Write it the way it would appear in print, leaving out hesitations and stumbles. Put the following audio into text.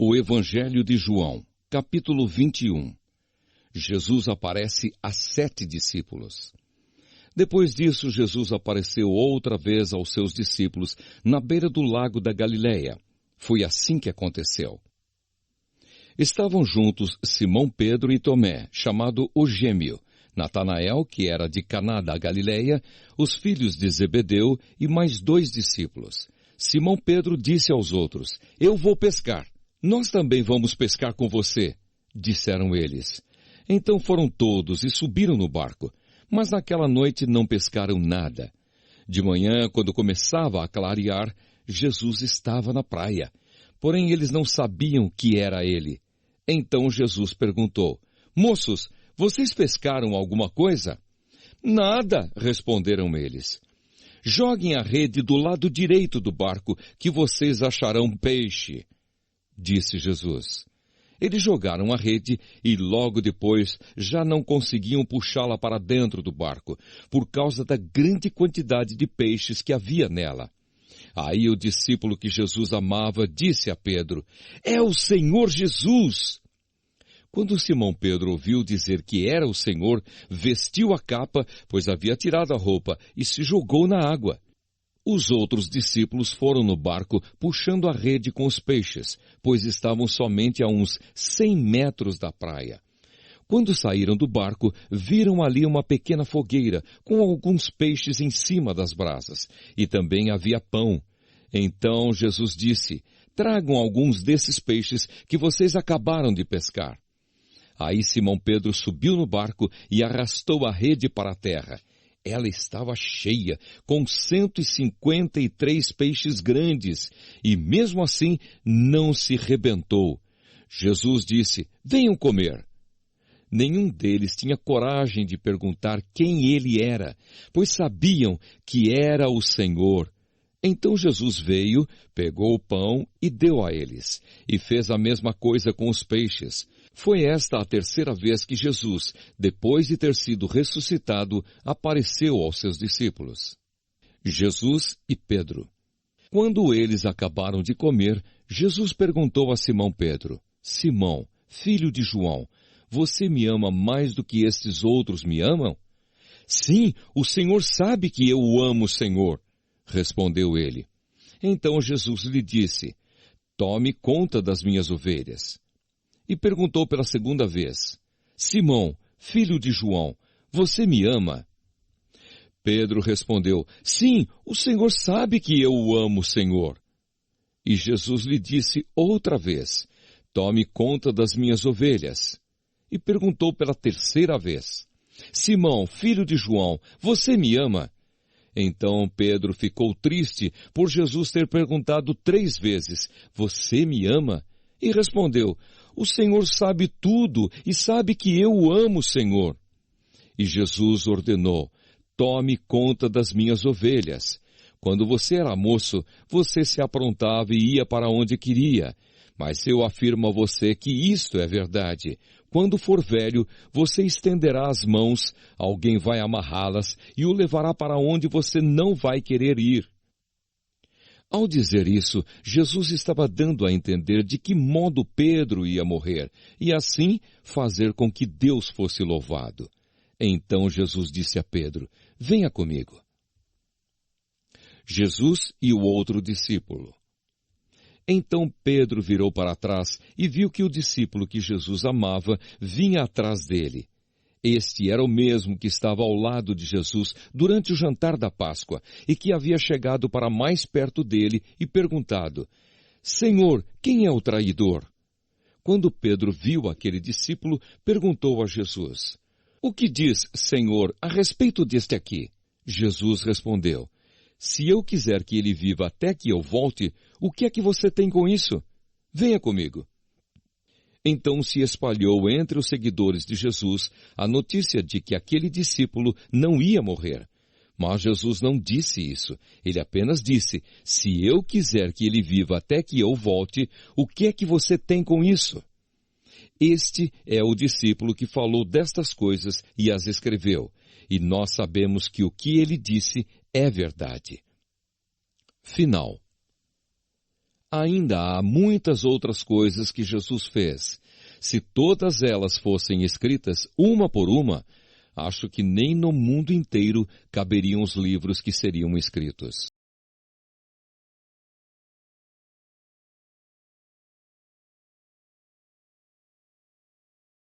O Evangelho de João, capítulo 21. Jesus aparece a 7 discípulos. Depois disso, Jesus apareceu outra vez aos seus discípulos na beira do lago da Galileia. Foi assim que aconteceu. Estavam juntos Simão Pedro e Tomé, chamado o Gêmeo, Natanael, que era de Caná da Galileia, os filhos de Zebedeu e mais 2 discípulos. Simão Pedro disse aos outros: "Eu vou pescar." "Nós também vamos pescar com você", disseram eles. Então foram todos e subiram no barco, mas naquela noite não pescaram nada. De manhã, quando começava a clarear, Jesus estava na praia, porém eles não sabiam que era ele. Então Jesus perguntou: "Moços, vocês pescaram alguma coisa?" "Nada", responderam eles. "Joguem a rede do lado direito do barco, que vocês acharão peixe", disse Jesus. Eles jogaram a rede e logo depois já não conseguiam puxá-la para dentro do barco, por causa da grande quantidade de peixes que havia nela. Aí o discípulo que Jesus amava disse a Pedro: "É o Senhor Jesus!" Quando Simão Pedro ouviu dizer que era o Senhor, vestiu a capa, pois havia tirado a roupa, e se jogou na água. Os outros discípulos foram no barco puxando a rede com os peixes, pois estavam somente a uns 100 metros da praia. Quando saíram do barco, viram ali uma pequena fogueira, com alguns peixes em cima das brasas, e também havia pão. Então Jesus disse: "Tragam alguns desses peixes que vocês acabaram de pescar." Aí Simão Pedro subiu no barco e arrastou a rede para a terra. Ela estava cheia, com 153 peixes grandes, e mesmo assim não se rebentou. Jesus disse: "Venham comer." Nenhum deles tinha coragem de perguntar quem ele era, pois sabiam que era o Senhor. Então Jesus veio, pegou o pão e deu a eles, e fez a mesma coisa com os peixes. Foi esta a terceira vez que Jesus, depois de ter sido ressuscitado, apareceu aos seus discípulos. Jesus e Pedro. Quando eles acabaram de comer, Jesus perguntou a Simão Pedro: "Simão, filho de João, você me ama mais do que estes outros me amam?" "Sim, o Senhor sabe que eu o amo, Senhor", respondeu ele. Então Jesus lhe disse: "Tome conta das minhas ovelhas." E perguntou pela segunda vez: "Simão, filho de João, você me ama?" Pedro respondeu: "Sim, o Senhor sabe que eu o amo, Senhor." E Jesus lhe disse outra vez: "Tome conta das minhas ovelhas." E perguntou pela terceira vez: "Simão, filho de João, você me ama?" Então Pedro ficou triste por Jesus ter perguntado 3 vezes: "Você me ama?" E respondeu: "O Senhor sabe tudo e sabe que eu o amo, Senhor." E Jesus ordenou: "Tome conta das minhas ovelhas. Quando você era moço, você se aprontava e ia para onde queria. Mas eu afirmo a você que isto é verdade. Quando for velho, você estenderá as mãos, alguém vai amarrá-las e o levará para onde você não vai querer ir." Ao dizer isso, Jesus estava dando a entender de que modo Pedro ia morrer, e assim fazer com que Deus fosse louvado. Então Jesus disse a Pedro: "Venha comigo." Jesus e o outro discípulo. Então Pedro virou para trás e viu que o discípulo que Jesus amava vinha atrás dele. Este era o mesmo que estava ao lado de Jesus durante o jantar da Páscoa e que havia chegado para mais perto dele e perguntado: "Senhor, quem é o traidor?" Quando Pedro viu aquele discípulo, perguntou a Jesus: "O que diz, Senhor, a respeito deste aqui?" Jesus respondeu: "Se eu quiser que ele viva até que eu volte, o que é que você tem com isso? Venha comigo." Então se espalhou entre os seguidores de Jesus a notícia de que aquele discípulo não ia morrer. Mas Jesus não disse isso. Ele apenas disse: "Se eu quiser que ele viva até que eu volte, o que é que você tem com isso?" Este é o discípulo que falou destas coisas e as escreveu. E nós sabemos que o que ele disse é verdade. Final. Ainda há muitas outras coisas que Jesus fez. Se todas elas fossem escritas, uma por uma, acho que nem no mundo inteiro caberiam os livros que seriam escritos.